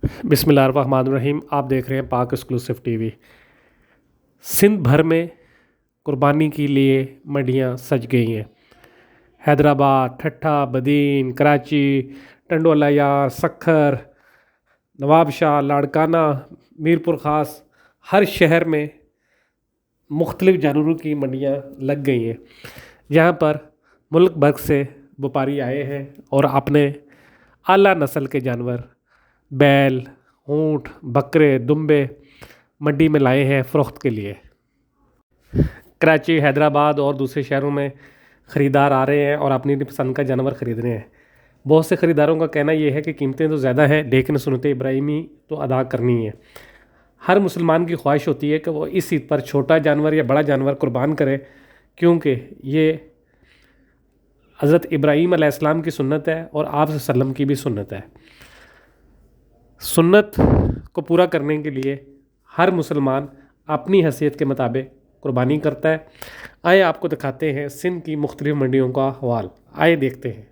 बिस्मिल्लाहिर्रहमानिर्रहीम। आप देख रहे हैं पाक एक्सक्लूसिव टीवी। सिंध भर में कुर्बानी के लिए मंडियाँ सज गई हैं। हैदराबाद, ठट्ठा, बदीन, कराची, टंडोला यार, सक्खर, नवाबशाह, लाड़काना, मीरपुर ख़ास, हर शहर में मुख्तलिफ़ जानवरों की मंडियाँ लग गई हैं, जहाँ पर मुल्क भर से व्यापारी आए हैं और अपने आला नस्ल के जानवर बैल, ऊँट, बकरे, दुम्बे मंडी में लाए हैं फ़रोख्त के लिए। कराची, हैदराबाद और दूसरे शहरों में ख़रीदार आ रहे हैं और अपनी पसंद का जानवर ख़रीद रहे हैं। बहुत से ख़रीदारों का कहना यह है कि कीमतें तो ज़्यादा हैं, लेकिन सुन्नत इब्राहिमी तो अदा करनी है। हर मुसलमान की ख्वाहिश होती है कि वो इस ईद पर छोटा जानवर या बड़ा जानवर कुर्बान करे, क्योंकि ये हज़रत इब्राहीम अलैहिस्सलाम की सुन्नत है और आप सल्लम की भी सुन्नत है। सुन्नत को पूरा करने के लिए हर मुसलमान अपनी हैसियत के मुताबिक कुर्बानी करता है। आइए आपको दिखाते हैं सिंध की मुख्तलिफ़ मंडियों का हवाल। आइए देखते हैं।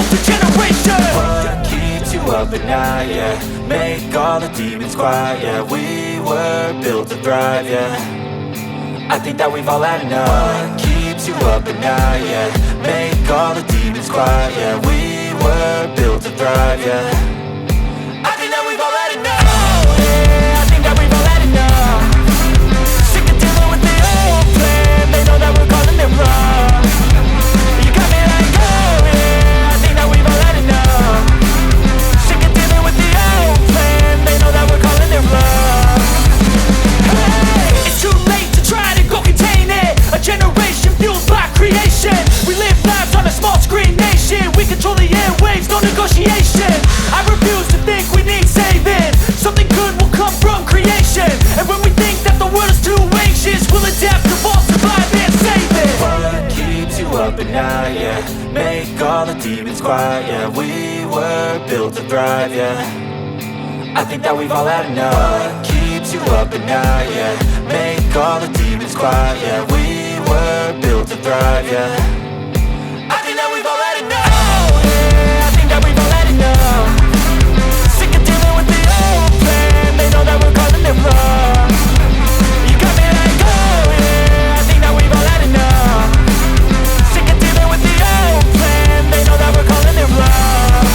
older generation. What keeps you up at night, yeah? Make all the demons quiet, yeah. We were built to thrive, yeah. I think that we've all had enough. What keeps you up at night, yeah? Make all the demons quiet, yeah. We were built to thrive, yeah. I think that we've all had enough. Oh, yeah, I think that we've all had enough. Sick of dealing with the old plan. They know that we're calling it wrong. You got me like, oh yeah, I think that we've all had enough. Sick of dealing with the old plan. They know that we're calling it wrong. Hey, it's too late to try to go contain it. A generation fueled by creation. We live lives on a small screen nation. We control the airwaves, no negotiation. I refuse to think we need saving. Something good will come from creation. And when we think that the world is too anxious, we'll adapt, evolve, survive and save it. What keeps you up at night, yeah? Make all the demons quiet, yeah. We were built to thrive, yeah. I think that we've all had enough. What keeps you up at night, yeah? Make all the demons quiet, yeah. We were built to thrive, yeah. I think that we've all had enough. Oh yeah, I think that we've all had enough. Sick of dealing with the old plan. They know that we're calling it wrong. You got me like, oh yeah, I think that we've all had enough. Sick of dealing with the old plan. They know that we're calling it wrong.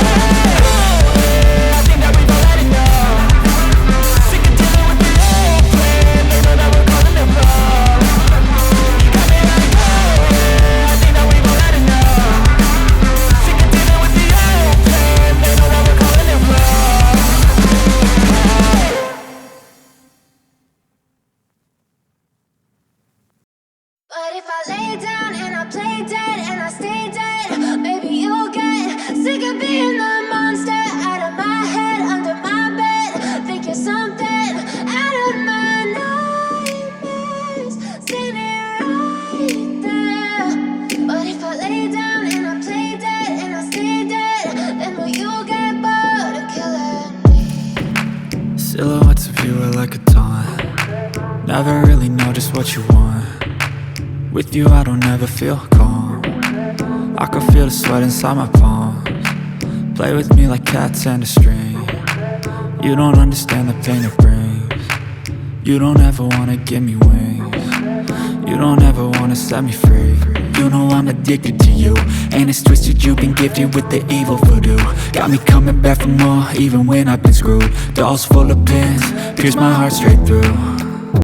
Hey, oh yeah, I think that we've all had enough. Sick of dealing with the old plan. They know that we're calling it wrong. You got me like, oh yeah, I think that we've all had enough. Sick of dealing with the old plan. They know that we're calling it wrong. But if I lay down and I play dead and I stay dead, maybe you'll get sick of being the monster out of my head, under my bed. Think you're something out of my nightmares, standing right there. But if I lay down and I play dead and I stay dead, then will you get bored of killing me? Silhouettes of you are like a taunt. Never really know just what you want. With you I don't ever feel calm. I can feel the sweat inside my palms. Play with me like cats and a string. You don't understand the pain it brings. You don't ever wanna give me wings. You don't ever wanna set me free. You know I'm addicted to you, and it's twisted, you've been gifted with the evil voodoo. Got me coming back for more, even when I've been screwed. Dolls full of pins, pierce my heart straight through.